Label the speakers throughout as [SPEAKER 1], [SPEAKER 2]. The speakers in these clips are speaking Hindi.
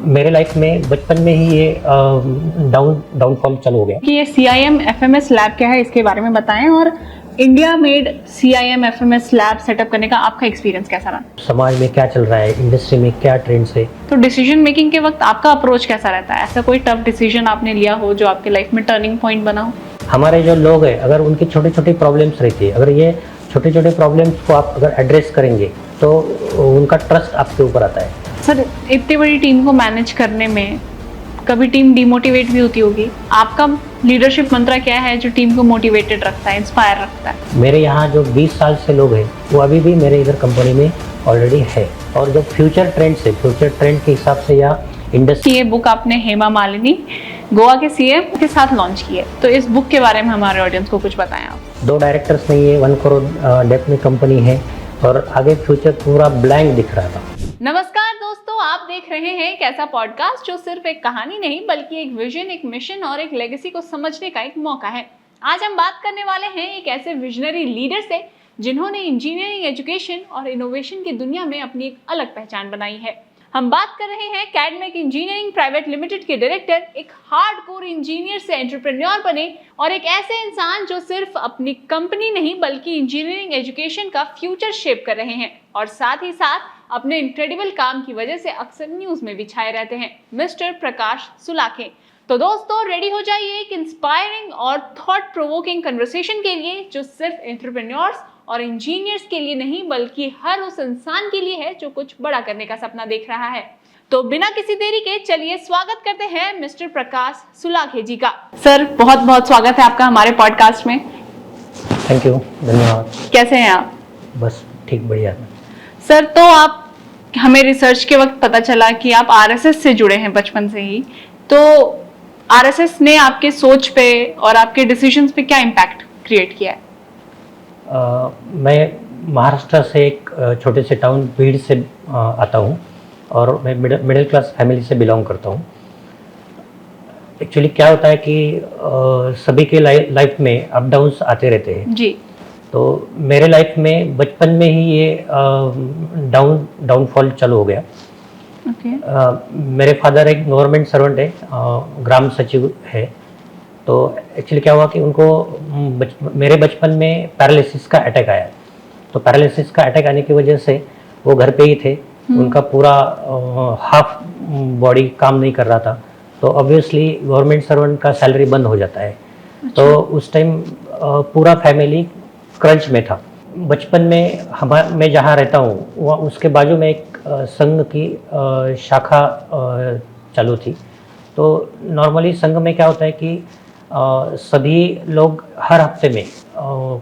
[SPEAKER 1] मेरे लाइफ में बचपन में ही ये डाउनफॉल चालू हो गया
[SPEAKER 2] कि ये CIM FMS लैब क्या है इसके बारे में बताएं, और India made CIM FMS lab setup करने का आपका एक्सपीरियंस कैसा रहा?
[SPEAKER 1] समाज में क्या चल रहा है, इंडस्ट्री में क्या ट्रेंड्स है।
[SPEAKER 2] तो डिसीजन मेकिंग के वक्त आपका अप्रोच कैसा रहता है? ऐसा कोई टफ डिसीजन आपने लिया हो जो आपके लाइफ में टर्निंग पॉइंट बना हो?
[SPEAKER 1] हमारे जो लोग हैं, अगर उनकी छोटी छोटी प्रॉब्लम्स रहती है, अगर ये छोटे छोटे प्रॉब्लम्स को आप अगर एड्रेस करेंगे तो उनका ट्रस्ट आपके ऊपर आता है।
[SPEAKER 2] सर, इतनी बड़ी टीम को मैनेज करने में कभी टीम डिमोटिवेट भी होती होगी। आपका लीडरशिप मंत्र क्या है जो टीम को मोटिवेटेड रखता है, इंस्पायर रखता है?
[SPEAKER 1] मेरे यहाँ जो 20 साल से लोग हैं वो अभी भी मेरे इधर कंपनी में ऑलरेडी है, और जो फ्यूचर ट्रेंड्स है, फ्यूचर ट्रेंड के हिसाब से या इंडस्ट्री।
[SPEAKER 2] ये बुक आपने हेमा मालिनी, गोवा के CM के साथ लॉन्च की है, तो इस बुक के बारे में हमारे ऑडियंस को कुछ बताएं आप।
[SPEAKER 1] 2 डायरेक्टर्स नहीं है, 1 करोड़ डेप्थ में कंपनी है, और आगे फ्यूचर पूरा ब्लैंक दिख रहा था।
[SPEAKER 2] नमस्कार दोस्तों, आप देख रहे हैं एक ऐसा पॉडकास्ट जो सिर्फ एक कहानी नहीं बल्कि एक विजन, एक मिशन और एक लेगेसी को समझने का एक मौका है। आज हम बात करने वाले हैं एक ऐसे विजनरी लीडर से जिन्होंने इंजीनियरिंग, एजुकेशन और इनोवेशन की दुनिया में अपनी एक अलग पहचान बनाई है। हम बात कर रहे हैं कैडमेक इंजीनियरिंग प्राइवेट लिमिटेड के डायरेक्टर, एक हार्डकोर इंजीनियर से एंटरप्रेन्योर बने, और एक ऐसे इंसान जो सिर्फ अपनी कंपनी नहीं बल्कि इंजीनियरिंग एजुकेशन का फ्यूचर शेप कर रहे हैं, और साथ ही साथ अपने इनक्रेडिबल काम की वजह से अक्सर न्यूज में भी छाए रहते हैं, मिस्टर प्रकाश सुलाखे। तो दोस्तों, रेडी हो जाइए एक इंस्पायरिंग और थॉट प्रोवोकिंग कन्वर्सेशन के लिए जो सिर्फ एंटरप्रेन्योर्स और इंजीनियर्स के लिए नहीं बल्कि हर उस इंसान के लिए है जो कुछ बड़ा करने का सपना देख रहा है। तो बिना किसी देरी के चलिए स्वागत करते हैं मिस्टर प्रकाश सुलाखे जी का। सर, बहुत बहुत स्वागत है आपका हमारे पॉडकास्ट में।
[SPEAKER 1] थैंक यू, धन्यवाद।
[SPEAKER 2] कैसे हैं आप?
[SPEAKER 1] बस ठीक, बढ़िया।
[SPEAKER 2] सर, तो आप, हमें रिसर्च के वक्त पता चला कि आप RSS से जुड़े हैं बचपन से ही, तो RSS ने आपके सोच पे और आपके डिसीजंस पे क्या इम्पैक्ट क्रिएट किया है?
[SPEAKER 1] मैं महाराष्ट्र से एक छोटे से टाउन बीड़ से आता हूँ, और मैं मिडिल क्लास फैमिली से बिलोंग करता हूँ। एक्चुअली क्या होता है कि सभी के लाइफ में अप डाउन्स आते रहते हैं
[SPEAKER 2] जी।
[SPEAKER 1] तो मेरे लाइफ में बचपन में ही ये डाउनफॉल चालू हो गया। मेरे फादर एक गवर्नमेंट सर्वेंट है, ग्राम सचिव है। तो एक्चुअली क्या हुआ कि उनको मेरे बचपन में पैरालिसिस का अटैक आया। तो पैरालिसिस का अटैक आने की वजह से वो घर पे ही थे, उनका पूरा हाफ बॉडी काम नहीं कर रहा था। तो ऑब्वियसली गवर्नमेंट सर्वेंट का सैलरी बंद हो जाता है। तो उस टाइम पूरा फैमिली क्रंच में था। बचपन में मैं जहाँ रहता हूँ वहाँ उसके बाजू में एक संघ की शाखा चालू थी। तो नॉर्मली संघ में क्या होता है कि सभी लोग हर हफ्ते में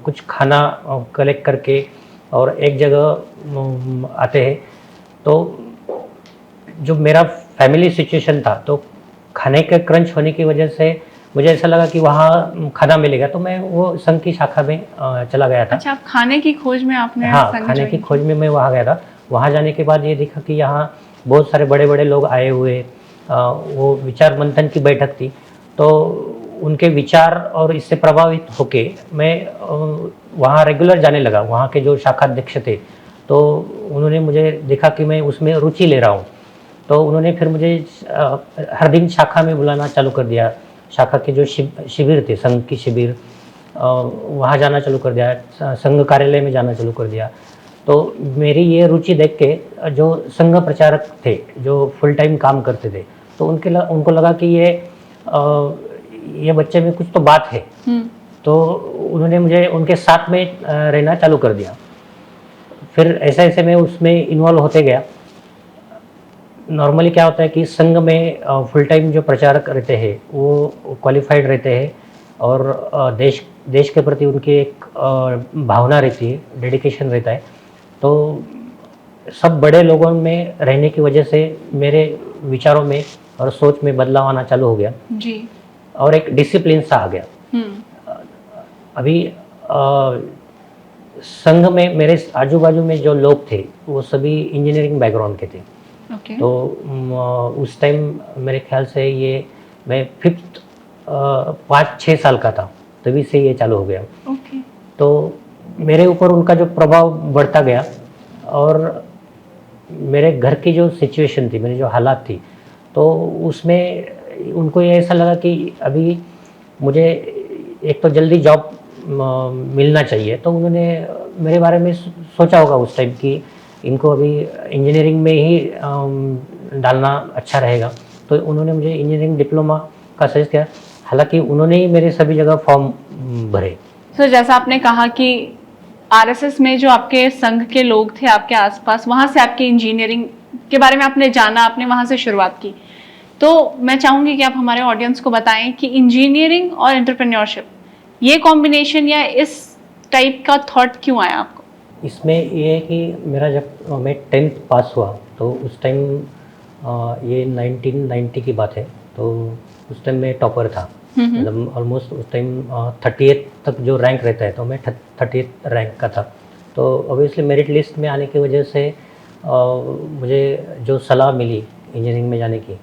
[SPEAKER 1] कुछ खाना कलेक्ट करके और एक जगह आते हैं। तो जो मेरा फैमिली सिचुएशन था, तो खाने के क्रंच होने की वजह से मुझे ऐसा लगा कि वहाँ खाना मिलेगा, तो मैं वो संघ की शाखा में चला गया था।
[SPEAKER 2] अच्छा, आप खाने की खोज में आपने?
[SPEAKER 1] हाँ, खाने की खोज में मैं वहाँ गया था। वहाँ जाने के बाद ये देखा कि यहाँ बहुत सारे बड़े बड़े लोग आए हुए, वो विचार मंथन की बैठक थी। तो उनके विचार और इससे प्रभावित होके मैं वहाँ रेगुलर जाने लगा। वहाँ के जो शाखा अध्यक्ष थे, तो उन्होंने मुझे देखा कि मैं उसमें रुचि ले रहा हूँ, तो उन्होंने फिर मुझे हर दिन शाखा में बुलाना चालू कर दिया। शाखा के जो शिविर थे, संघ की शिविर, वहाँ जाना चालू कर दिया, संघ कार्यालय में जाना चालू कर दिया। तो मेरी ये रुचि देख के जो संघ प्रचारक थे, जो फुल टाइम काम करते थे, तो उनको लगा कि ये बच्चे में कुछ तो बात है। तो उन्होंने मुझे उनके साथ में रहना चालू कर दिया। फिर ऐसे ऐसे मैं उसमें इन्वॉल्व होते गया। नॉर्मली क्या होता है कि संघ में फुल टाइम जो प्रचारक रहते हैं वो क्वालिफाइड रहते हैं, और देश के प्रति उनकी एक भावना रहती है, डेडिकेशन रहता है। तो सब बड़े लोगों में रहने की वजह से मेरे विचारों में और सोच में बदलाव आना चालू हो गया
[SPEAKER 2] जी, और
[SPEAKER 1] एक डिसिप्लिन सा आ गया। अभी संघ में मेरे आजू बाजू में जो लोग थे वो सभी इंजीनियरिंग बैकग्राउंड के थे। तो उस टाइम मेरे ख्याल से ये मैं 5-6 साल का था, तभी से ये चालू हो गया। तो मेरे ऊपर उनका जो प्रभाव बढ़ता गया, और मेरे घर की जो सिचुएशन थी, मेरी जो हालात थी, तो उसमें उनको ये ऐसा लगा कि अभी मुझे एक तो जल्दी जॉब मिलना चाहिए, तो उन्होंने मेरे बारे में सोचा होगा उस टाइम कि इनको अभी इंजीनियरिंग में ही डालना अच्छा रहेगा, तो उन्होंने मुझे इंजीनियरिंग डिप्लोमा का सजेस्ट किया। हालांकि उन्होंने ही मेरे सभी जगह फॉर्म भरे।
[SPEAKER 2] सर जैसा आपने कहा कि आरएसएस में जो आपके संघ के लोग थे आपके आसपास, वहां से आपकी इंजीनियरिंग के बारे में आपने जाना, आपने वहां से शुरुआत की, तो मैं चाहूंगी कि आप हमारे ऑडियंस को बताएं कि इंजीनियरिंग और एंटरप्रेन्योरशिप, ये कॉम्बिनेशन या इस टाइप का थॉट क्यों आया आपको?
[SPEAKER 1] इसमें ये है कि मेरा जब मैं 10th पास हुआ तो उस टाइम ये 1990 की बात है, तो उस टाइम मैं टॉपर था। मतलब ऑलमोस्ट उस टाइम 30th तक जो रैंक रहता है, तो मैं 30th रैंक का था। तो ऑब्वियसली मेरिट लिस्ट में आने की वजह से मुझे जो सलाह मिली इंजीनियरिंग में जाने की,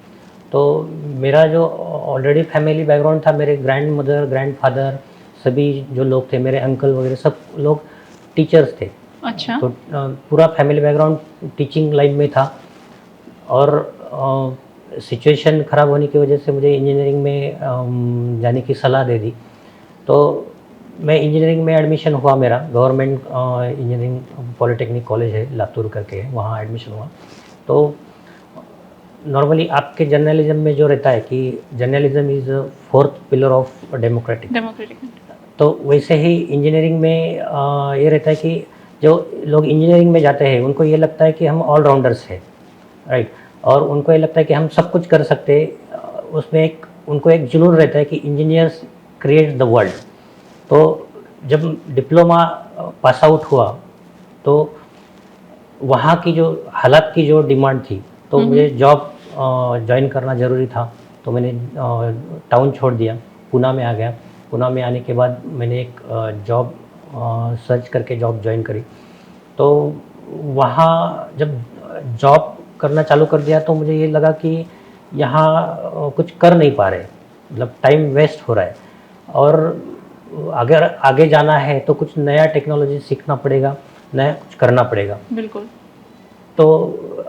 [SPEAKER 1] तो मेरा जो ऑलरेडी फैमिली बैकग्राउंड था, मेरे ग्रैंड मदर ग्रैंड फादर सभी जो लोग थे, मेरे अंकल वगैरह सब लोग टीचर्स थे।
[SPEAKER 2] अच्छा।
[SPEAKER 1] तो पूरा फैमिली बैकग्राउंड टीचिंग लाइन में था, और सिचुएशन ख़राब होने की वजह से मुझे इंजीनियरिंग में जाने की सलाह दे दी। तो मैं इंजीनियरिंग में एडमिशन हुआ, मेरा गवर्नमेंट इंजीनियरिंग पॉलिटेक्निक कॉलेज है लातूर करके, वहाँ एडमिशन हुआ। तो नॉर्मली आपके जर्नलिज्म में जो रहता है कि journalism is 4th pillar of democratic, तो वैसे ही इंजीनियरिंग में ये रहता है कि जो लोग इंजीनियरिंग में जाते हैं उनको ये लगता है कि हम ऑलराउंडर्स हैं, राइट, और उनको ये लगता है कि हम सब कुछ कर सकते हैं। उसमें उनको एक जुनून रहता है कि इंजीनियर्स क्रिएट द वर्ल्ड। तो जब डिप्लोमा पास आउट हुआ तो वहाँ की जो हालात की जो डिमांड थी, तो मुझे जॉब ज्वाइन करना ज़रूरी था। तो मैंने टाउन छोड़ दिया, पूना में आ गया। पूना में आने के बाद मैंने एक जॉब सर्च करके जॉब ज्वाइन करी। तो वहाँ जब जॉब करना चालू कर दिया तो मुझे ये लगा कि यहाँ कुछ कर नहीं पा रहे, मतलब टाइम वेस्ट हो रहा है, और अगर आगे जाना है तो कुछ नया टेक्नोलॉजी सीखना पड़ेगा, नया कुछ करना पड़ेगा।
[SPEAKER 2] बिल्कुल।
[SPEAKER 1] तो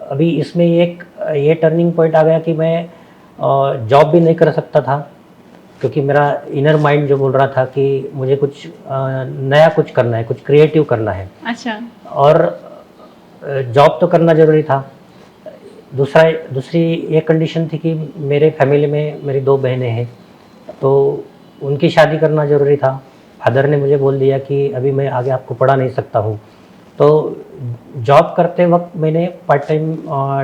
[SPEAKER 1] अभी इसमें ये टर्निंग पॉइंट आ गया कि मैं जॉब भी नहीं कर सकता था, क्योंकि मेरा इनर माइंड जो बोल रहा था कि मुझे कुछ नया कुछ करना है, कुछ क्रिएटिव करना है।
[SPEAKER 2] अच्छा।
[SPEAKER 1] और जॉब तो करना ज़रूरी था। दूसरी ये कंडीशन थी कि मेरे फैमिली में मेरी 2 बहनें हैं, तो उनकी शादी करना ज़रूरी था। फादर ने मुझे बोल दिया कि अभी मैं आगे आपको पढ़ा नहीं सकता हूँ। तो जॉब करते वक्त मैंने पार्ट टाइम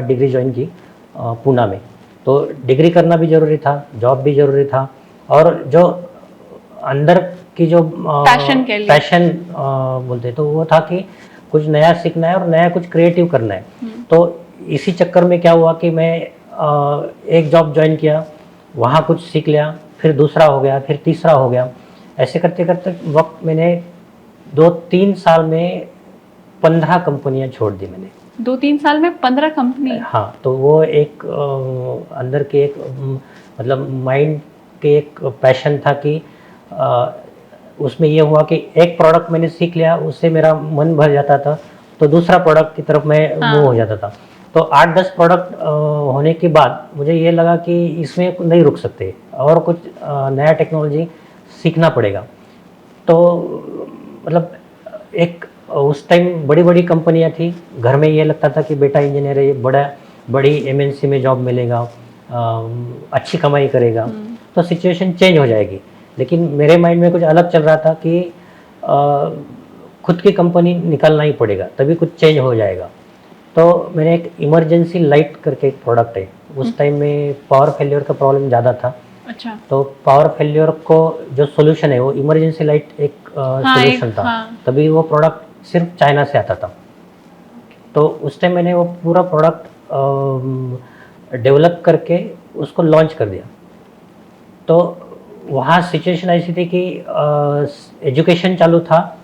[SPEAKER 1] डिग्री ज्वाइन की पूना में। तो डिग्री करना भी ज़रूरी था, जॉब भी ज़रूरी था, और जो अंदर की जो पैशन बोलते तो वो था कि कुछ नया सीखना है और नया कुछ क्रिएटिव करना है। तो इसी चक्कर में क्या हुआ कि मैं एक जॉब ज्वाइन किया, वहाँ कुछ सीख लिया, फिर दूसरा हो गया, फिर तीसरा हो गया। ऐसे करते करते वक्त मैंने 2-3 साल में 15 कंपनियां छोड़ दी मैंने।
[SPEAKER 2] 2-3 साल में 15 कंपनी?
[SPEAKER 1] हाँ, तो वो एक अंदर के एक मतलब माइंड के एक पैशन था कि उसमें ये हुआ कि एक प्रोडक्ट मैंने सीख लिया, उससे मेरा मन भर जाता था, तो दूसरा प्रोडक्ट की तरफ मैं मूव हो जाता था। तो 8-10 प्रोडक्ट होने के बाद मुझे ये लगा कि इसमें नहीं रुक सकते और कुछ नया टेक्नोलॉजी सीखना पड़ेगा। तो मतलब एक उस टाइम बड़ी बड़ी कंपनियां थी, घर में ये लगता था कि बेटा इंजीनियर है, बड़ी एमएनसी में जॉब मिलेगा, अच्छी कमाई करेगा, तो सिचुएशन चेंज हो जाएगी। लेकिन मेरे माइंड में कुछ अलग चल रहा था कि खुद की कंपनी निकालना ही पड़ेगा, तभी कुछ चेंज हो जाएगा। तो मैंने एक इमरजेंसी लाइट करके एक प्रोडक्ट है, उस टाइम में पावर फेलियर का प्रॉब्लम ज़्यादा था।
[SPEAKER 2] अच्छा।
[SPEAKER 1] तो पावर फेलियर को जो सोल्यूशन है वो इमरजेंसी लाइट एक सोल्यूशन था। तभी वो प्रोडक्ट सिर्फ चाइना से आता था। तो उस टाइम मैंने वो पूरा प्रोडक्ट डेवलप करके उसको लॉन्च कर दिया। तो वहाँ सिचुएशन ऐसी थी कि एजुकेशन चालू था,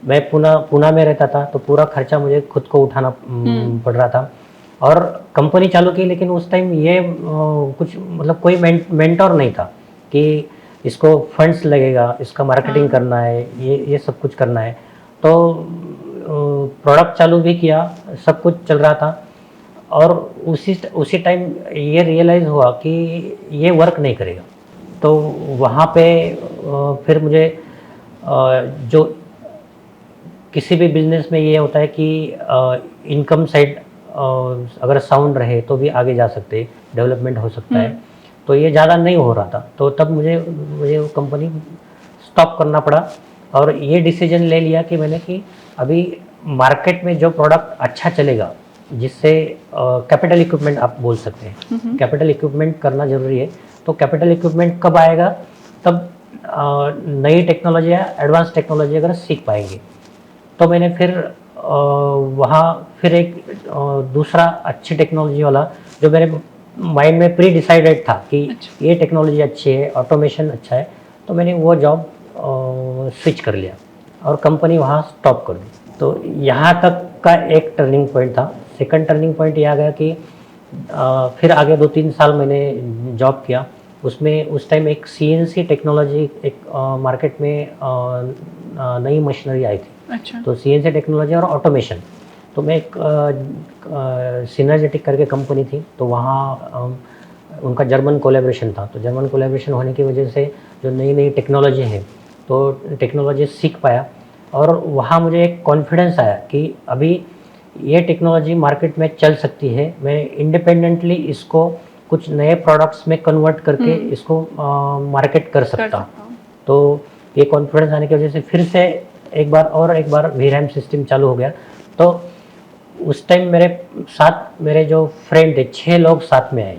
[SPEAKER 1] मैं पूना में रहता था, तो पूरा खर्चा मुझे खुद को उठाना पड़ रहा था, और कंपनी चालू की, लेकिन उस टाइम ये कुछ मतलब कोई मेंटोर नहीं था कि इसको फंड्स लगेगा, इसका मार्केटिंग करना है, ये सब कुछ करना है। तो प्रोडक्ट चालू भी किया, सब कुछ चल रहा था, और उसी टाइम ये रियलाइज़ हुआ कि ये वर्क नहीं करेगा। तो वहाँ पे फिर मुझे जो किसी भी बिज़नेस में ये होता है कि इनकम साइड अगर साउंड रहे तो भी आगे जा सकते, डेवलपमेंट हो सकता है। तो ये ज़्यादा नहीं हो रहा था, तो तब मुझे वो कंपनी स्टॉप करना पड़ा और ये डिसीजन ले लिया कि मैंने कि अभी मार्केट में जो प्रोडक्ट अच्छा चलेगा, जिससे कैपिटल इक्विपमेंट आप बोल सकते हैं, कैपिटल इक्विपमेंट करना ज़रूरी है। तो कैपिटल इक्विपमेंट कब आएगा, तब नई टेक्नोलॉजी या एडवांस टेक्नोलॉजी अगर सीख पाएंगे। तो मैंने फिर वहाँ फिर एक दूसरा अच्छी टेक्नोलॉजी वाला, जो मेरे माइंड में प्री डिसाइडेड था कि ये टेक्नोलॉजी अच्छी है, ऑटोमेशन अच्छा है, तो मैंने वो जॉब स्विच कर लिया और कंपनी वहाँ स्टॉप कर दी। तो यहाँ तक का एक टर्निंग पॉइंट था। सेकंड टर्निंग पॉइंट ये आ गया कि फिर आगे 2-3 साल मैंने जॉब किया। उसमें उस टाइम एक CNC टेक्नोलॉजी एक मार्केट में नई मशीनरी आई थी।
[SPEAKER 2] अच्छा।
[SPEAKER 1] तो CNC टेक्नोलॉजी और ऑटोमेशन, तो मैं एक सिनर्जेटिक करके कंपनी थी, तो वहाँ उनका जर्मन कोलैबोरेशन था। तो जर्मन कोलैबोरेशन होने की वजह से जो नई नई टेक्नोलॉजी है, तो टेक्नोलॉजी सीख पाया और वहाँ मुझे एक कॉन्फिडेंस आया कि अभी ये टेक्नोलॉजी मार्केट में चल सकती है, मैं इंडिपेंडेंटली इसको कुछ नए प्रोडक्ट्स में कन्वर्ट करके इसको मार्केट कर सकता हूँ। तो ये कॉन्फिडेंस आने की वजह से फिर से एक बार VRAM सिस्टम चालू हो गया। तो उस टाइम मेरे साथ मेरे जो फ्रेंड थे 6 लोग साथ में आए।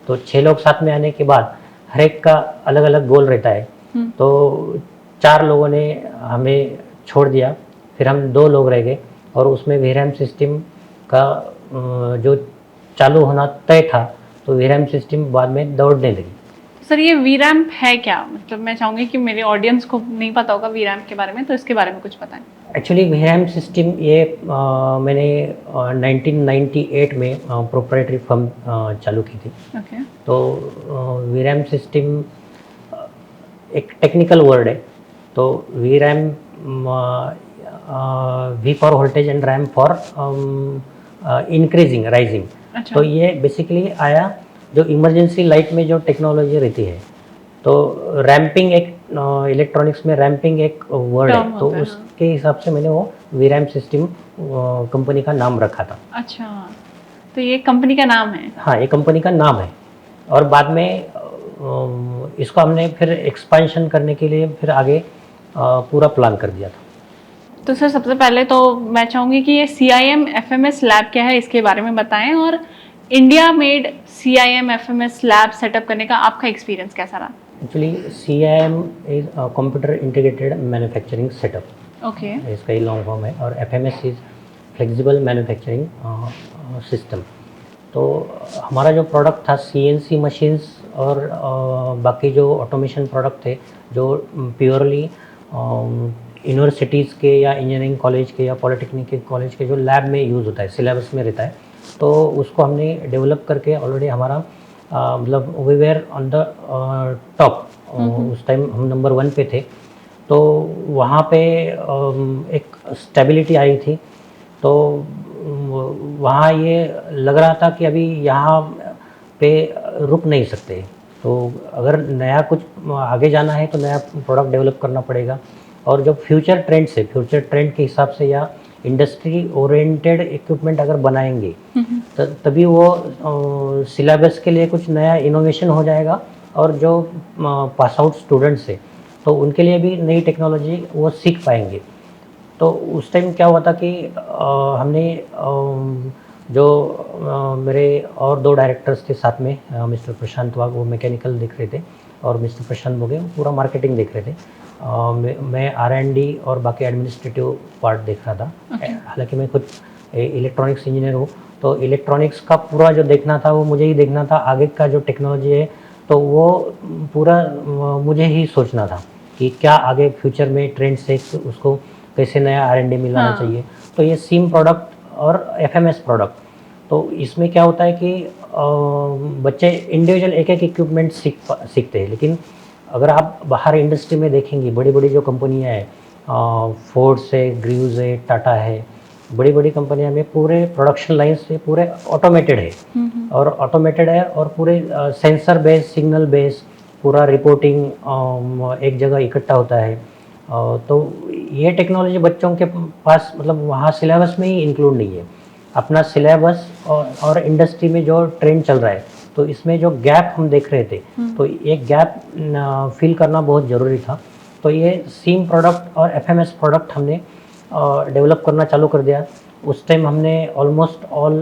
[SPEAKER 1] तो 6 लोग साथ में आने के बाद हर एक का अलग अलग गोल रहता है। तो 4 लोगों ने हमें छोड़ दिया, फिर हम 2 लोग रह गए और उसमें VRAM सिस्टम का जो चालू होना तय था, तो VRAM सिस्टम बाद में दौड़ने लगी।
[SPEAKER 2] सर ये VRAM है क्या? मतलब मैं चाहूँगी कि मेरे ऑडियंस को नहीं पता होगा VRAM के बारे में, तो इसके बारे में कुछ बताएं।
[SPEAKER 1] एक्चुअली VRAM सिस्टम ये मैंने 1998 में प्रोप्राइटरी फर्म चालू की थी।
[SPEAKER 2] ओके।
[SPEAKER 1] तो VRAM सिस्टम एक टेक्निकल वर्ड है। तो VRAM V for voltage and RAM for increasing rising.
[SPEAKER 2] अच्छा।
[SPEAKER 1] तो ये बेसिकली आया जो इमरजेंसी लाइट में जो टेक्नोलॉजी रहती है, तो रैम्पिंग एक इलेक्ट्रॉनिक्स में रैम्पिंग एक वर्ड है, तो उसके हिसाब से मैंने वो VRAM सिस्टम कंपनी का नाम रखा था।
[SPEAKER 2] अच्छा, तो ये कंपनी का नाम है?
[SPEAKER 1] हाँ, ये कंपनी का नाम है। और बाद में इसको हमने फिर एक्सपेंशन करने के लिए फिर आगे पूरा प्लान कर दिया था।
[SPEAKER 2] तो सर सबसे पहले तो मैं चाहूँगी कि ये CIM FMS लैब क्या है, इसके बारे में बताएं, और India made CIM FMS lab setup करने का आपका एक्सपीरियंस कैसा रहा?
[SPEAKER 1] Actually CIM is computer integrated manufacturing setup.
[SPEAKER 2] Okay.
[SPEAKER 1] इसका ही लॉन्ग फॉर्म है। और FMS is flexible manufacturing system. तो हमारा जो प्रोडक्ट था CNC मशीन्स और बाकी जो ऑटोमेशन प्रोडक्ट थे, जो प्योरली यूनिवर्सिटीज़ के या इंजीनियरिंग कॉलेज के या पॉलिटेक्निक के कॉलेज के जो लैब में यूज़ होता है, सिलेबस में रहता है, तो उसको हमने डेवलप करके ऑलरेडी हमारा मतलब we were on the top. उस टाइम हम नंबर 1 पे थे। तो वहाँ पे एक स्टेबिलिटी आई थी। तो वहाँ ये लग रहा था कि अभी यहाँ पे रुक नहीं सकते, तो अगर नया कुछ आगे जाना है तो नया प्रोडक्ट डेवलप करना पड़ेगा। और जो फ्यूचर ट्रेंड्स है, फ्यूचर ट्रेंड के हिसाब से या इंडस्ट्री ओरिएंटेड इक्विपमेंट अगर बनाएंगे तभी वो सिलेबस के लिए कुछ नया इनोवेशन हो जाएगा। और जो पास आउट स्टूडेंट्स है तो उनके लिए भी नई टेक्नोलॉजी वो सीख पाएंगे। तो उस टाइम क्या हुआ था कि हमने जो मेरे और 2 डायरेक्टर्स थे साथ में, मिस्टर प्रशांत वाघ वो मैकेनिकल देख रहे थे और मिस्टर प्रशांत बोगे पूरा मार्केटिंग देख रहे थे। मैं R&D और बाकी एडमिनिस्ट्रेटिव पार्ट देख रहा था। हालांकि मैं खुद इलेक्ट्रॉनिक्स इंजीनियर हूँ, तो इलेक्ट्रॉनिक्स का पूरा जो देखना था वो मुझे ही देखना था। आगे का जो टेक्नोलॉजी है तो वो पूरा मुझे ही सोचना था कि क्या आगे फ्यूचर में ट्रेंड से उसको कैसे नया R&D में लाना चाहिए। तो ये सिम प्रोडक्ट और FMS प्रोडक्ट, तो इसमें क्या होता है कि बच्चे इंडिविजुअल एक एक इक्विपमेंट सीखते हैं। लेकिन अगर आप बाहर इंडस्ट्री में देखेंगे, बड़ी बड़ी जो कंपनियां हैं, फोर्ड्स है, ग्रीव्स है, टाटा है, बड़ी बड़ी कंपनियां में पूरे प्रोडक्शन लाइन से पूरे ऑटोमेटेड है, और ऑटोमेटेड है और पूरे सेंसर बेस, सिग्नल बेस, पूरा रिपोर्टिंग एक जगह इकट्ठा होता है। तो ये टेक्नोलॉजी बच्चों के पास मतलब वहाँ सिलेबस में ही इंक्लूड नहीं है। अपना सिलेबस और इंडस्ट्री में जो ट्रेंड चल रहा है, तो इसमें जो गैप हम देख रहे थे, तो ये गैप फिल करना बहुत ज़रूरी था। तो ये सीम प्रोडक्ट और एफएमएस प्रोडक्ट हमने डेवलप करना चालू कर दिया। उस टाइम हमने ऑलमोस्ट ऑल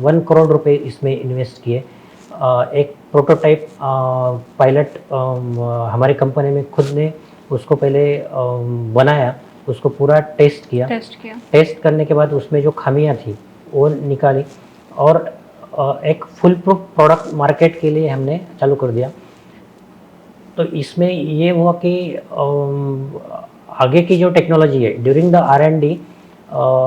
[SPEAKER 1] 1 करोड़ रुपए इसमें इन्वेस्ट किए। एक प्रोटोटाइप पायलट हमारी कंपनी में खुद ने उसको पहले बनाया, उसको पूरा टेस्ट किया। टेस्ट करने के बाद उसमें जो खामियां थी वो निकाली, और एक फुल प्रूफ प्रोडक्ट मार्केट के लिए हमने चालू कर दिया। तो इसमें ये हुआ कि आगे की जो टेक्नोलॉजी है, ड्यूरिंग द R&D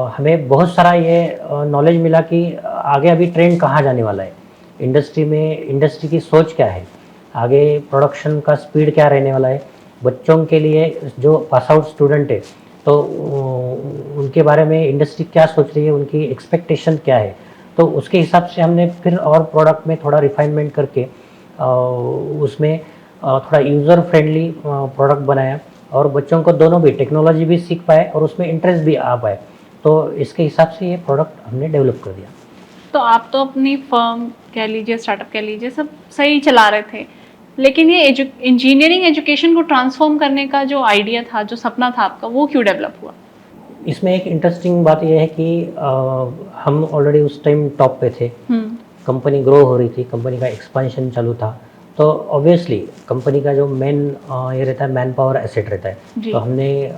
[SPEAKER 1] हमें बहुत सारा ये नॉलेज मिला कि आगे अभी ट्रेंड कहाँ जाने वाला है, इंडस्ट्री में इंडस्ट्री की सोच क्या है, आगे प्रोडक्शन का स्पीड क्या रहने वाला है, बच्चों के लिए जो पास आउट स्टूडेंट है तो उनके बारे में इंडस्ट्री क्या सोच रही है, उनकी एक्सपेक्टेशन क्या है। तो उसके हिसाब से हमने फिर और प्रोडक्ट में थोड़ा रिफाइनमेंट करके उसमें थोड़ा यूज़र फ्रेंडली प्रोडक्ट बनाया, और बच्चों को दोनों भी टेक्नोलॉजी भी सीख पाए और उसमें इंटरेस्ट भी आ पाए। तो इसके हिसाब से ये प्रोडक्ट हमने डेवलप कर दिया।
[SPEAKER 2] तो आप तो अपनी फर्म कह लीजिए, स्टार्टअप कह लीजिए, सब सही चला रहे थे, लेकिन ये इंजीनियरिंग एजुकेशन को ट्रांसफॉर्म करने का जो आइडिया था, जो सपना था आपका, वो क्यों डेवलप हुआ?
[SPEAKER 1] इसमें एक इंटरेस्टिंग बात यह है कि हम ऑलरेडी उस टाइम टॉप पे थे, कंपनी ग्रो हो रही थी, कंपनी का एक्सपेंशन चालू था। तो ऑब्वियसली कंपनी का जो मेन ये रहता है, मैन पावर एसेट रहता है। तो हमने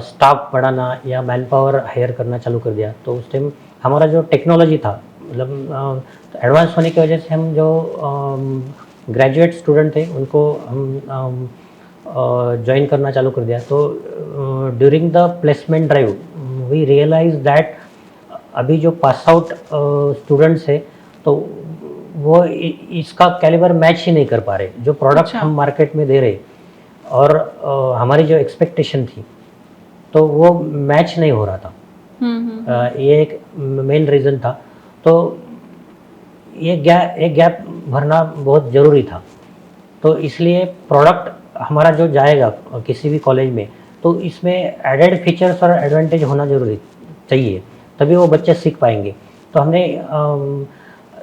[SPEAKER 1] स्टाफ बढ़ाना या मैन पावर हायर करना चालू कर दिया। तो उस टाइम हमारा जो टेक्नोलॉजी था, मतलब एडवांस होने की वजह से हम जो ग्रेजुएट स्टूडेंट थे उनको हम ज्वाइन करना चालू कर दिया। तो during the placement drive we realize that अभी जो पास आउट स्टूडेंट्स है तो वो इसका कैलिबर मैच ही नहीं कर पा रहे, जो प्रोडक्ट हम मार्केट में दे रहे और हमारी जो एक्सपेक्टेशन थी तो वो मैच नहीं हो रहा था। ये एक मेन रीज़न था। तो ये गैप भरना बहुत ज़रूरी था। तो इसलिए प्रोडक्ट हमारा जो जाएगा किसी भी कॉलेज में, तो इसमें एडेड फीचर्स और एडवांटेज होना जरूरी चाहिए, तभी वो बच्चे सीख पाएंगे। तो हमने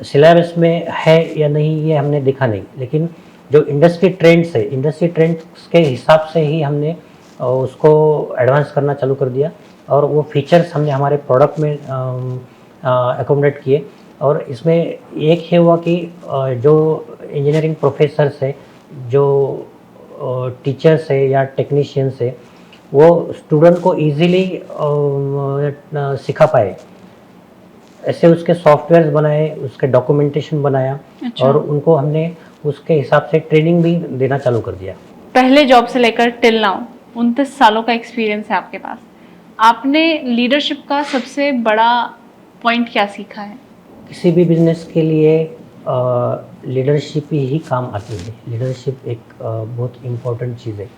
[SPEAKER 1] सिलेबस में है या नहीं ये हमने देखा नहीं, लेकिन जो इंडस्ट्री ट्रेंड्स है, इंडस्ट्री ट्रेंड्स के हिसाब से ही हमने उसको एडवांस करना चालू कर दिया, और वो फीचर्स हमने हमारे प्रोडक्ट में एकोमोडेट किए। और इसमें एक है हुआ कि जो इंजीनियरिंग प्रोफेसर्स है, जो टीचर्स है या टेक्नीशियंस है, वो स्टूडेंट को इजीली सिखा पाए, ऐसे उसके सॉफ्टवेयर्स बनाए, उसके डॉक्यूमेंटेशन बनाया। अच्छा। और उनको हमने उसके हिसाब से ट्रेनिंग भी देना चालू कर दिया।
[SPEAKER 2] पहले जॉब से लेकर टिल नाउ 29 सालों का एक्सपीरियंस है आपके पास, आपने लीडरशिप का सबसे बड़ा पॉइंट क्या सीखा है?
[SPEAKER 1] किसी भी बिजनेस के लिए लीडरशिप ही काम आती है। लीडरशिप एक बहुत इम्पोर्टेंट चीज़ है।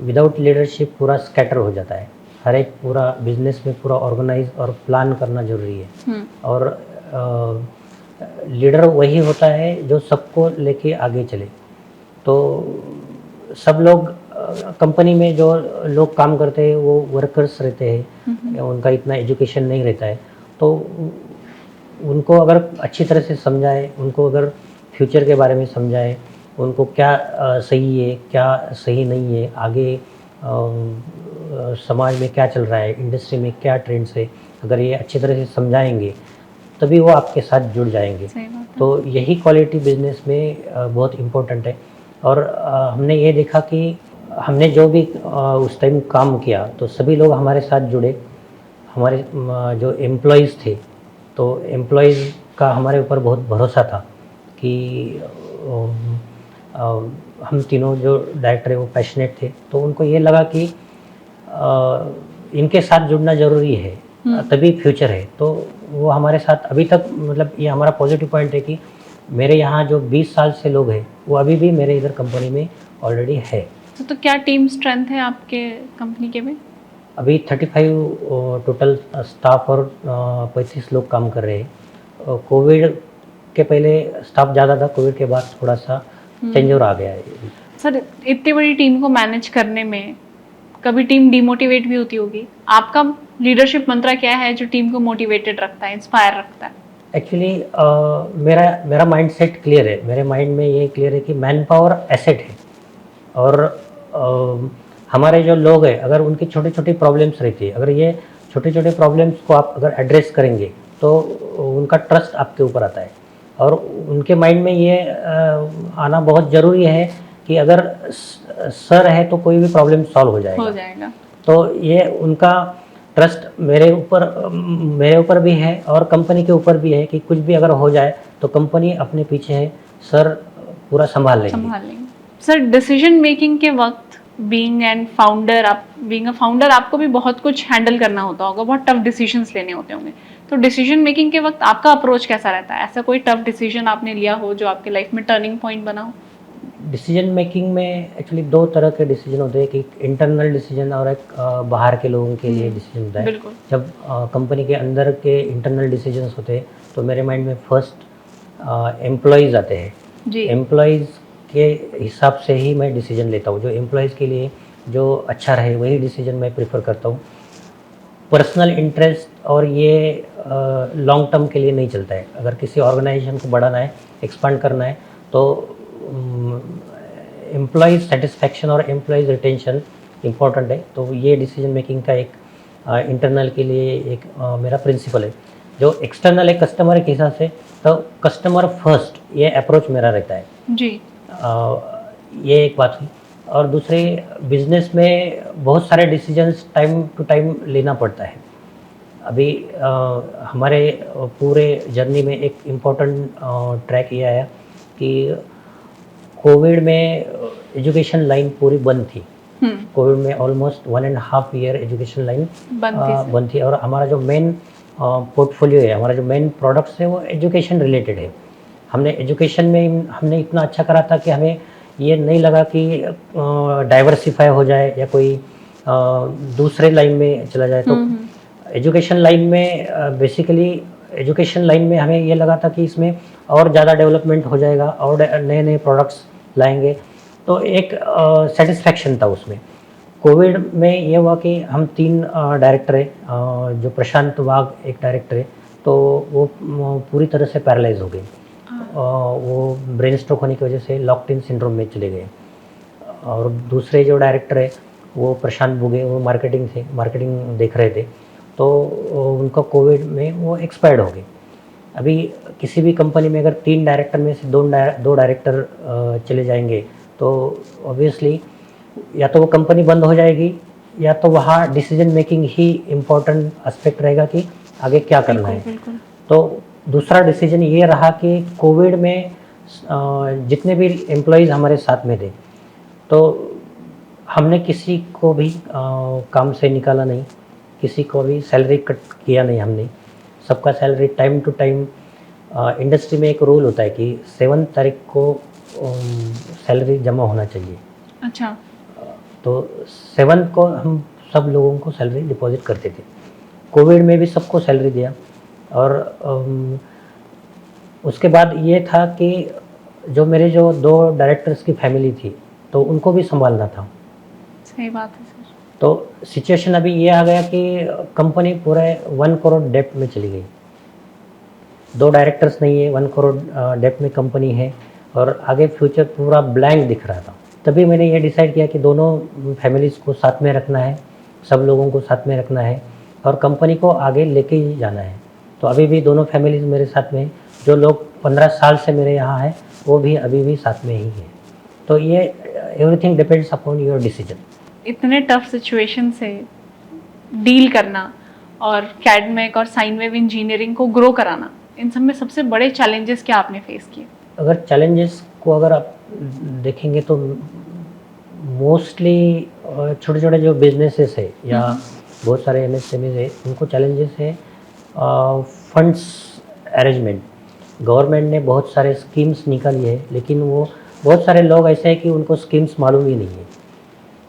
[SPEAKER 1] विदाउट लीडरशिप पूरा स्कैटर हो जाता है। हर एक पूरा बिजनेस में पूरा ऑर्गेनाइज और प्लान करना जरूरी है। और लीडर वही होता है जो सबको लेके आगे चले। तो सब लोग कंपनी में जो लोग काम करते हैं वो वर्कर्स रहते हैं, उनका इतना एजुकेशन नहीं रहता है। तो उनको अगर अच्छी तरह से समझाए, उनको अगर फ्यूचर के बारे में समझाए, उनको क्या सही है क्या सही नहीं है, आगे समाज में क्या चल रहा है, इंडस्ट्री में क्या ट्रेंड्स है, अगर ये अच्छी तरह से समझाएंगे तभी वो आपके साथ जुड़ जाएंगे। तो यही क्वालिटी बिजनेस में बहुत इम्पोर्टेंट है। और हमने ये देखा कि हमने जो भी उस टाइम काम किया तो सभी लोग हमारे साथ जुड़े। हमारे जो एम्प्लॉयज़ थे, तो एम्प्लॉयज़ का हमारे ऊपर बहुत भरोसा था कि हम तीनों जो डायरेक्टर है वो पैशनेट थे। तो उनको ये लगा कि इनके साथ जुड़ना ज़रूरी है, तभी फ्यूचर है। तो वो हमारे साथ अभी तक, मतलब ये हमारा पॉजिटिव पॉइंट है कि मेरे यहाँ जो 20 साल से लोग हैं वो अभी भी मेरे इधर कंपनी में ऑलरेडी है।
[SPEAKER 2] तो क्या टीम स्ट्रेंथ है आपके कंपनी के में?
[SPEAKER 1] अभी 35 टोटल स्टाफ और 35 लोग काम कर रहे हैं। कोविड के पहले स्टाफ ज़्यादा था, कोविड के बाद थोड़ा सा चेंज और आ गया है।
[SPEAKER 2] सर इतनी बड़ी टीम को मैनेज करने में कभी टीम डिमोटिवेट भी होती होगी, आपका लीडरशिप मंत्र क्या है जो टीम को मोटिवेटेड रखता है, इंस्पायर रखता है?
[SPEAKER 1] एक्चुअली मेरा माइंडसेट क्लियर है, मेरे माइंड में ये क्लियर है कि मैन पावर एसेट है। और हमारे जो लोग हैं, अगर उनकी छोटी छोटी प्रॉब्लम्स रहती है, अगर ये छोटे छोटे प्रॉब्लम्स को आप अगर एड्रेस करेंगे तो उनका ट्रस्ट आपके ऊपर आता है। और उनके माइंड में ये आना बहुत ज़रूरी है कि अगर सर है तो कोई भी प्रॉब्लम सॉल्व हो जाएगा। तो ये उनका ट्रस्ट मेरे ऊपर भी है और कंपनी के ऊपर भी है कि कुछ भी अगर हो जाए तो कंपनी अपने पीछे है, सर पूरा संभाल लेंगे।
[SPEAKER 2] सर डिसीजन मेकिंग के वक्त बीइंग अ फाउंडर आपको भी बहुत कुछ हैंडल करना होता होगा, बहुत टफ डिसीजंस लेने होते होंगे। तो डिसीजन मेकिंग के वक्त आपका अप्रोच कैसा रहता है? ऐसा कोई टफ डिसीजन आपने लिया हो जो आपके लाइफ में टर्निंग पॉइंट बना हो?
[SPEAKER 1] डिसीजन मेकिंग में एक्चुअली दो तरह के डिसीजन होते हैं, कि इंटरनल डिसीजन और एक बाहर के लोगों के लिए डिसीजन होता है। जब कंपनी के अंदर के इंटरनल डिसीजंस होते हैं तो मेरे माइंड में फर्स्ट एम्प्लॉयज़ आते हैं। एम्प्लॉयज़ के हिसाब से ही मैं डिसीजन लेता हूँ, जो एम्प्लॉयज़ के लिए जो अच्छा रहे वही डिसीजन मैं प्रेफर करता हूँ। पर्सनल इंटरेस्ट और ये लॉन्ग टर्म के लिए नहीं चलता है। अगर किसी ऑर्गेनाइजेशन को बढ़ाना है, एक्सपांड करना है, तो एम्प्लॉयज़ सेटिस्फैक्शन और एम्प्लॉयज़ रिटेंशन इम्पॉर्टेंट है। तो ये डिसीजन मेकिंग का एक इंटरनल के लिए एक मेरा प्रिंसिपल है। जो एक्सटर्नल है कस्टमर के हिसाब से, तो कस्टमर फर्स्ट ये अप्रोच मेरा रहता है जी। ये एक बात हुई। और दूसरे, बिजनेस में बहुत सारे डिसीजंस टाइम टू टाइम लेना पड़ता है। अभी हमारे पूरे जर्नी में एक इम्पोर्टेंट ट्रैक ये आया कि कोविड में एजुकेशन लाइन पूरी बंद थी। कोविड में ऑलमोस्ट 1.5 ईयर एजुकेशन लाइन बंद थी। और हमारा जो मेन पोर्टफोलियो है, हमारा जो मेन प्रोडक्ट्स है, वो एजुकेशन रिलेटेड है। हमने एजुकेशन में हमने इतना अच्छा करा था कि हमें ये नहीं लगा कि डाइवर्सिफाई हो जाए या कोई दूसरे लाइन में चला जाए। तो एजुकेशन लाइन में बेसिकली एजुकेशन लाइन में हमें ये लगा था कि इसमें और ज़्यादा डेवलपमेंट हो जाएगा और नए नए प्रोडक्ट्स लाएंगे। तो एक सेटिस्फैक्शन था उसमें। कोविड में ये हुआ कि हम 3 डायरेक्टर हैं, जो प्रशांत वाघ एक डायरेक्टर है, तो वो पूरी तरह से पैरालाइज हो गए। वो ब्रेन स्ट्रोक होने की वजह से लॉक्ड इन सिंड्रोम में चले गए। और दूसरे जो डायरेक्टर है वो प्रशांत बुगे, वो मार्केटिंग देख रहे थे, तो उनका कोविड में वो एक्सपायर्ड हो गए। अभी किसी भी कंपनी में अगर 3 डायरेक्टर में से 2 डायरेक्टर चले जाएंगे तो ऑब्वियसली या तो वो कंपनी बंद हो जाएगी, या तो वहाँ डिसीजन मेकिंग ही इम्पोर्टेंट एस्पेक्ट रहेगा कि आगे क्या करना है। तो दूसरा डिसीजन ये रहा कि कोविड में जितने भी एम्प्लॉयज़ हमारे साथ में थे, तो हमने किसी को भी काम से निकाला नहीं, किसी को भी सैलरी कट किया नहीं हमने। सबका salary time to time, industry में एक रूल होता है कि 7 तारीख को सैलरी जमा होना चाहिए। अच्छा। तो 7 को हम सब लोगों को सैलरी डिपॉजिट करते थे। कोविड में भी सबको सैलरी दिया। और उसके बाद ये था कि जो मेरे जो 2 डायरेक्टर्स की फैमिली थी, तो उनको भी संभालना था।
[SPEAKER 2] सही बात है सर।
[SPEAKER 1] तो सिचुएशन अभी ये आ गया कि कंपनी पूरे 1 करोड़ डेप्ट में चली गई। 2 डायरेक्टर्स नहीं है, 1 करोड़ डेप्ट में कंपनी है, और आगे फ्यूचर पूरा ब्लैंक दिख रहा था। तभी मैंने ये डिसाइड किया कि दोनों फैमिलीज़ को साथ में रखना है, सब लोगों को साथ में रखना है और कंपनी को आगे लेके ही जाना है। तो अभी भी दोनों फैमिलीज़ मेरे साथ में हैं। जो लोग 15 साल से मेरे यहाँ हैं वो भी अभी भी साथ में ही हैं। तो ये everything depends upon your decision.
[SPEAKER 2] इतने टफ सिचुएशन से डील करना और कैडमेक और साइनवेव इंजीनियरिंग को ग्रो कराना, इन सब में सबसे बड़े चैलेंजेस क्या आपने फेस किए?
[SPEAKER 1] अगर चैलेंजेस को अगर आप देखेंगे तो मोस्टली छोटे छोटे जो बिजनेसेस है या बहुत सारे MSMEs है, उनको चैलेंजेस है फंड्स अरेंजमेंट। गवर्नमेंट ने बहुत सारे स्कीम्स निकाली है, लेकिन वो बहुत सारे लोग ऐसे हैं कि उनको स्कीम्स मालूम ही नहीं है।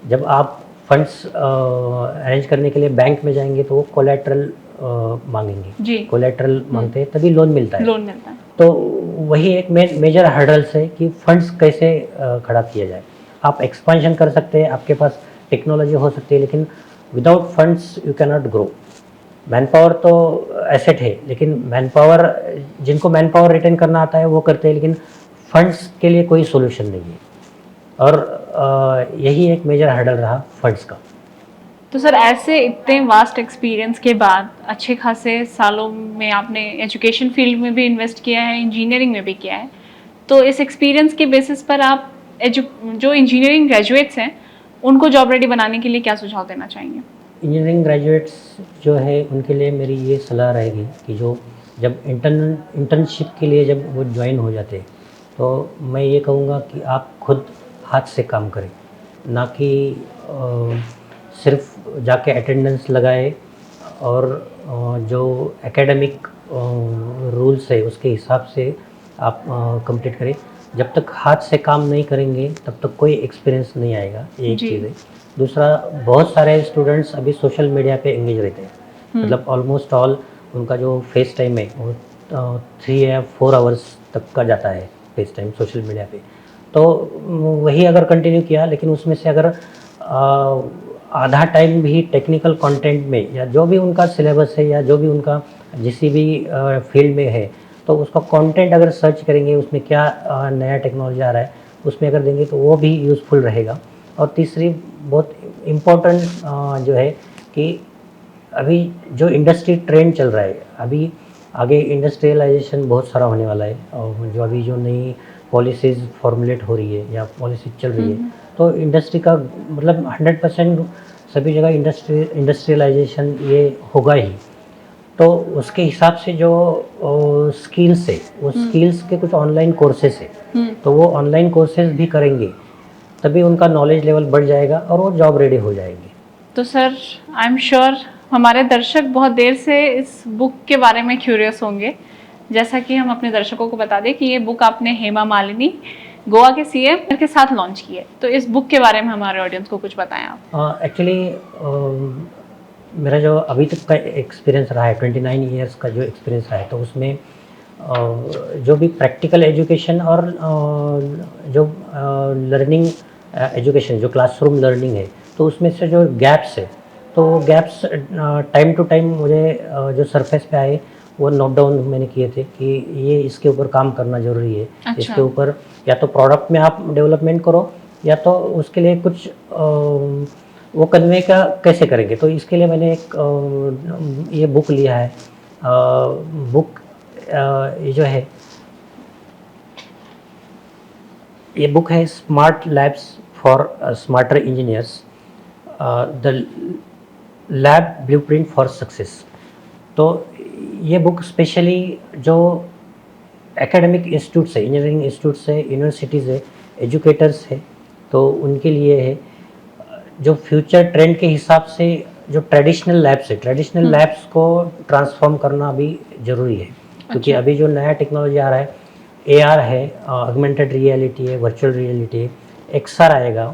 [SPEAKER 1] जब आप फंड्स अरेंज करने के लिए बैंक में जाएंगे तो वो कोलेट्रल मांगेंगे,
[SPEAKER 2] जी,
[SPEAKER 1] कोलेट्रल मांगते हैं तभी लोन मिलता है।
[SPEAKER 2] लोन मिलता है।
[SPEAKER 1] तो वही एक मेजर हर्डल्स है कि फंड्स कैसे खड़ा किया जाए। आप एक्सपांशन कर सकते हैं, आपके पास टेक्नोलॉजी हो सकती है, लेकिन without funds you can not grow. Man power तो एसेट है, लेकिन मैन पावर, जिनको मैन पावर रिटेन करना आता है वो करते हैं, लेकिन फंड्स के लिए कोई सोल्यूशन नहीं है। और यही एक मेजर हर्डल रहा फंड्स का।
[SPEAKER 2] तो सर ऐसे इतने वास्ट एक्सपीरियंस के बाद अच्छे खासे सालों में आपने एजुकेशन फील्ड में भी इन्वेस्ट किया है, इंजीनियरिंग में भी किया है, तो इस एक्सपीरियंस के बेसिस पर आप जो इंजीनियरिंग ग्रेजुएट्स हैं उनको जॉब रेडी बनाने के लिए क्या सुझाव देना चाहेंगे?
[SPEAKER 1] इंजीनियरिंग ग्रेजुएट्स जो है उनके लिए मेरी ये सलाह रहेगी कि जो जब इंटर्नशिप के लिए जब वो ज्वाइन हो जाते हैं तो मैं ये कहूँगा कि आप खुद हाथ से काम करें, ना कि सिर्फ जाके अटेंडेंस लगाए और जो एकेडमिक रूल्स है उसके हिसाब से आप कंप्लीट करें। जब तक हाथ से काम नहीं करेंगे तब तक कोई एक्सपीरियंस नहीं आएगा, ये एक
[SPEAKER 2] जी।
[SPEAKER 1] चीज़ है। दूसरा, बहुत सारे स्टूडेंट्स अभी सोशल मीडिया पे एंगेज रहते हैं, मतलब ऑलमोस्ट ऑल उनका जो फेस टाइम है वो 3 या 4 आवर्स तक का जाता है फेस टाइम सोशल मीडिया पे। तो वही अगर कंटिन्यू किया, लेकिन उसमें से अगर आधा टाइम भी टेक्निकल कंटेंट में, या जो भी उनका सिलेबस है या जो भी उनका जिस भी फील्ड में है, तो उसका कंटेंट अगर सर्च करेंगे उसमें क्या नया टेक्नोलॉजी आ रहा है उसमें अगर देंगे तो वो भी यूज़फुल रहेगा। और तीसरी बहुत इम्पोर्टेंट जो है कि अभी जो इंडस्ट्री ट्रेंड चल रहा है, अभी आगे इंडस्ट्रियलाइजेशन बहुत सारा होने वाला है, और जो अभी जो नई पॉलिसीज़ फॉर्मुलेट हो रही है या पॉलिसी चल रही है, तो इंडस्ट्री का मतलब 100% सभी जगह इंडस्ट्रियलाइजेशन ये होगा ही। तो उसके हिसाब से जो स्किल्स है, वो स्किल्स के कुछ ऑनलाइन कोर्सेज है, तो वो ऑनलाइन कोर्सेज भी करेंगे तभी उनका नॉलेज लेवल बढ़ जाएगा और वो जॉब रेडी हो जाएंगे।
[SPEAKER 2] तो सर आई एम श्योर हमारे दर्शक बहुत देर से इस बुक के बारे में क्यूरियस होंगे। जैसा कि हम अपने दर्शकों को बता दें कि ये बुक आपने हेमा मालिनी, गोवा के सीएम के साथ लॉन्च की है, तो इस बुक के बारे में हमारे ऑडियंस को कुछ बताएं आप।
[SPEAKER 1] एक्चुअली मेरा जो अभी तक का एक्सपीरियंस रहा है, 29 ईयर्स का जो एक्सपीरियंस रहा है, तो उसमें जो भी प्रैक्टिकल एजुकेशन और जो लर्निंग एजुकेशन, जो क्लासरूम लर्निंग है, तो उसमें से जो गैप्स है, तो वो गैप्स टाइम टू टाइम मुझे जो सरफेस पे आए वो नोट डाउन मैंने किए थे कि ये इसके ऊपर काम करना ज़रूरी है।
[SPEAKER 2] अच्छा।
[SPEAKER 1] इसके ऊपर या तो प्रोडक्ट में आप डेवलपमेंट करो, या तो उसके लिए कुछ वो कन्वे का कैसे करेंगे। तो इसके लिए मैंने एक ये बुक लिया है। बुक ये जो है, ये बुक है smart labs for smarter engineers, the lab blueprint for success. तो ये बुक स्पेशली जो एकेडमिक इंस्टीट्यूट्स है, इंजीनियरिंग इंस्टीट्यूट्स है, यूनिवर्सिटीज़ है, एजुकेटर्स है, तो उनके लिए है। जो फ्यूचर ट्रेंड के हिसाब से जो ट्रेडिशनल लैब्स है, ट्रेडिशनल लैब्स को ट्रांसफॉर्म करना भी ज़रूरी है, क्योंकि अभी जो नया टेक्नोलॉजी आ रहा है, AR है, ऑगमेंटेड रियलिटी है, वर्चुअल रियलिटी है, XR आएगा,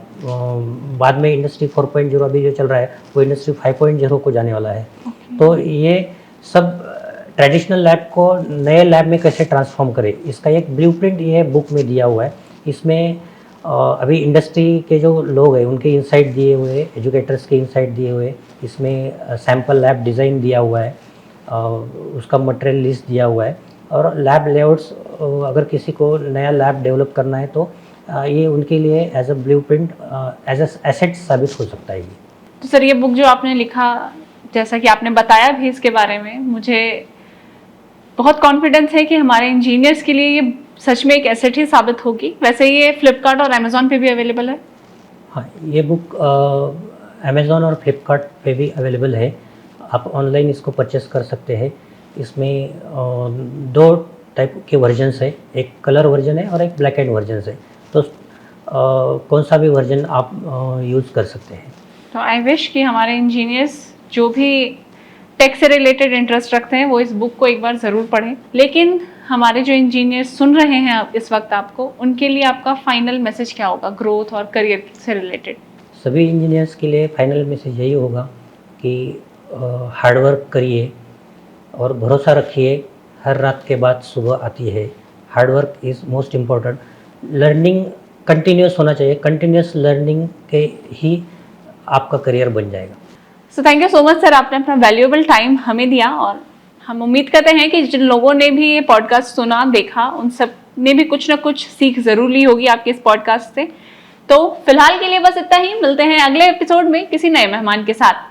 [SPEAKER 1] बाद में इंडस्ट्री 4.0 अभी जो चल रहा है वो इंडस्ट्री 5.0 को जाने वाला है। तो ये सब ट्रेडिशनल लैब को नए लैब में कैसे ट्रांसफॉर्म करें, इसका एक ब्लूप्रिंट ये बुक में दिया हुआ है। इसमें अभी इंडस्ट्री के जो लोग हैं उनके इंसाइट दिए हुए, एजुकेटर्स के इंसाइट दिए हुए, इसमें सैम्पल लैब डिज़ाइन दिया हुआ है, उसका मटेरियल लिस्ट दिया हुआ है, और लैब लेआउट्स अगर किसी को नया लैब डेवलप करना है तो ये उनके लिए as a blueprint, as a asset साबित हो सकता है ये।
[SPEAKER 2] तो सर ये बुक जो आपने लिखा, जैसा कि आपने बताया भी इसके बारे में, मुझे बहुत कॉन्फिडेंस है कि हमारे इंजीनियर्स के लिए ये सच में एक एसेट ही साबित होगी। वैसे ये फ्लिपकार्ट और अमेजोन पे भी अवेलेबल है?
[SPEAKER 1] हाँ, ये बुक अमेज़ॉन और फ्लिपकार्ट पे भी अवेलेबल है, आप ऑनलाइन इसको परचेस कर सकते हैं। इसमें 2 टाइप के वर्जन्स है, एक कलर वर्जन है और एक ब्लैक एंड वर्जन है, तो कौन सा भी वर्जन आप यूज़ कर सकते हैं।
[SPEAKER 2] तो आई विश कि हमारे इंजीनियर्स जो भी टेक से रिलेटेड इंटरेस्ट रखते हैं वो इस बुक को एक बार ज़रूर पढ़ें। लेकिन हमारे जो इंजीनियर्स सुन रहे हैं इस वक्त आपको, उनके लिए आपका फाइनल मैसेज क्या होगा ग्रोथ और करियर से रिलेटेड?
[SPEAKER 1] सभी इंजीनियर्स के लिए फाइनल मैसेज यही होगा कि हार्ड वर्क करिए और भरोसा रखिए, हर रात के बाद सुबह आती है। Hard work is most important. Learning continuous होना चाहिए, कंटिन्यूस लर्निंग के ही आपका करियर बन जाएगा।
[SPEAKER 2] So thank you so much sir, आपने अपना वैल्यूएबल टाइम हमें दिया और हम उम्मीद करते हैं कि जिन लोगों ने भी ये पॉडकास्ट सुना देखा उन सब ने भी कुछ ना कुछ सीख जरूर ली होगी आपके इस पॉडकास्ट से। तो फिलहाल के लिए बस इतना ही, मिलते हैं अगले एपिसोड में किसी नए मेहमान के साथ।